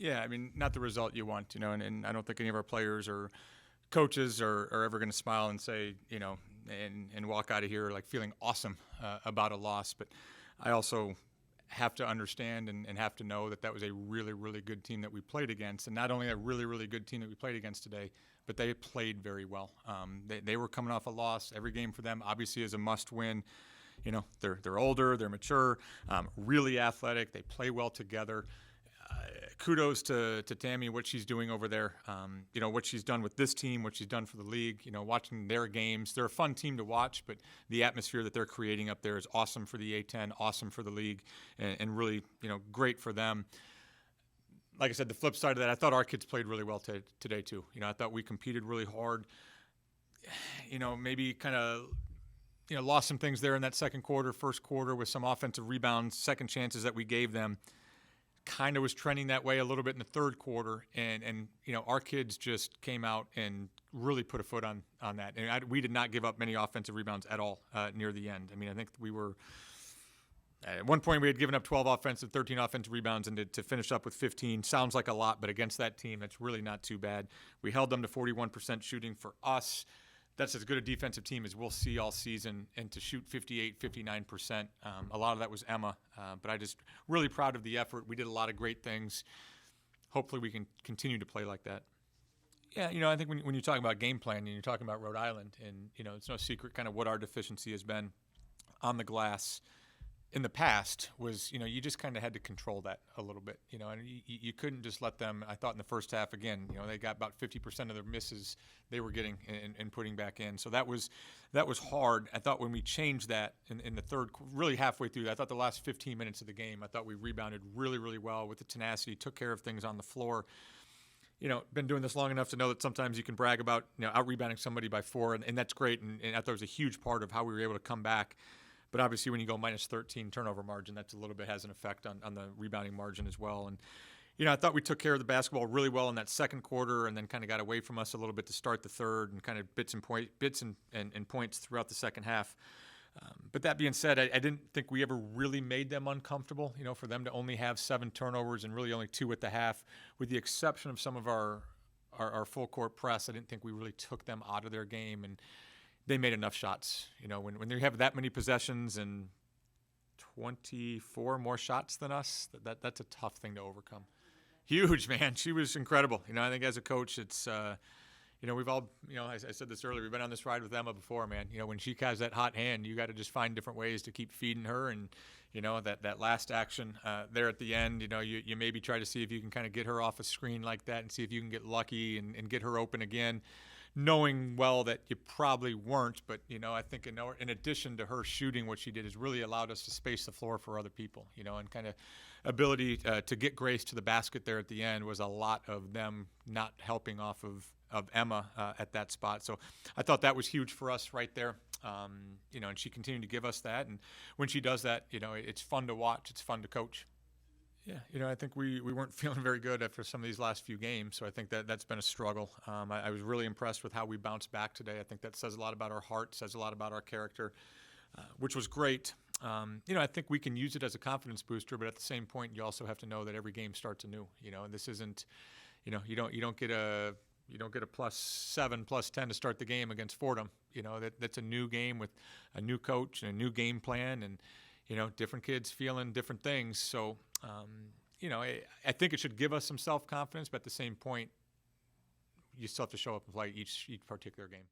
Yeah, I mean, not the result you want, and I don't think any of our players or coaches are ever going to smile and say, and walk out of here like feeling awesome about a loss. But I also have to understand and have to know that that was a really, really good team that we played against. And not only a really, really good team that we played against today, but they played very well. They were coming off a loss. Every game for them obviously is a must win. They're older, they're mature, really athletic. They play well together. Kudos to Tammy, what she's doing over there. What she's done with this team, what she's done for the league. Watching their games. They're a fun team to watch, but the atmosphere that they're creating up there is awesome for the A10, awesome for the league, and really, great for them. Like I said, the flip side of that, I thought our kids played really well today too. I thought we competed really hard. Maybe kind of lost some things there in that second quarter, first quarter with some offensive rebounds, second chances that we gave them. Kind of was trending that way a little bit in the third quarter, and our kids just came out and really put a foot on that. And we did not give up many offensive rebounds at all near the end. I mean, I think we were at one point we had given up 12 offensive, 13 offensive rebounds, and to finish up with 15 sounds like a lot, but against that team, that's really not too bad. We held them to 41% shooting. For us, that's as good a defensive team as we'll see all season, and to shoot 58, 59%. A lot of that was Emma, but I just really proud of the effort. We did a lot of great things. Hopefully we can continue to play like that. Yeah, I think when you talk about game plan and you're talking about Rhode Island, and, it's no secret kind of what our deficiency has been on the glass in the past was, you just kind of had to control that a little bit, and you couldn't just let them. I thought in the first half, again, they got about 50% of their misses they were getting and putting back in. So that was hard. I thought when we changed that in the third, really halfway through, I thought the last 15 minutes of the game, I thought we rebounded really, really well with the tenacity, took care of things on the floor. Been doing this long enough to know that sometimes you can brag about, out-rebounding somebody by 4, and that's great, and I thought it was a huge part of how we were able to come back. But obviously when you go minus 13 turnover margin, that's a little bit has an effect on the rebounding margin as well. And, I thought we took care of the basketball really well in that second quarter, and then kind of got away from us a little bit to start the third, and kind of bits and points throughout the second half. But that being said, I didn't think we ever really made them uncomfortable, for them to only have 7 turnovers and really only 2 at the half, with the exception of some of our full court press. I didn't think we really took them out of their game, and they made enough shots. When they have that many possessions and 24 more shots than us, that's a tough thing to overcome. Huge, man. She was incredible. I think as a coach, it's, we've all, I said this earlier, we've been on this ride with Emma before, man. When she has that hot hand, you got to just find different ways to keep feeding her. And, that last action there at the end, you maybe try to see if you can kind of get her off a screen like that and see if you can get lucky and get her open again. Knowing well that you probably weren't, but, I think in addition to her shooting, what she did is really allowed us to space the floor for other people, and kind of ability to get Grace to the basket there at the end was a lot of them not helping off of Emma at that spot. So I thought that was huge for us right there, and she continued to give us that. And when she does that, it's fun to watch. It's fun to coach. Yeah, I think we weren't feeling very good after some of these last few games, so I think that's been a struggle. I was really impressed with how we bounced back today. I think that says a lot about our heart, says a lot about our character, which was great. I think we can use it as a confidence booster, but at the same point, you also have to know that every game starts anew. And this isn't, you don't get a +7, +10 to start the game against Fordham. That's a new game with a new coach and a new game plan, and different kids feeling different things. So, I think it should give us some self-confidence, but at the same point, you still have to show up and play each particular game.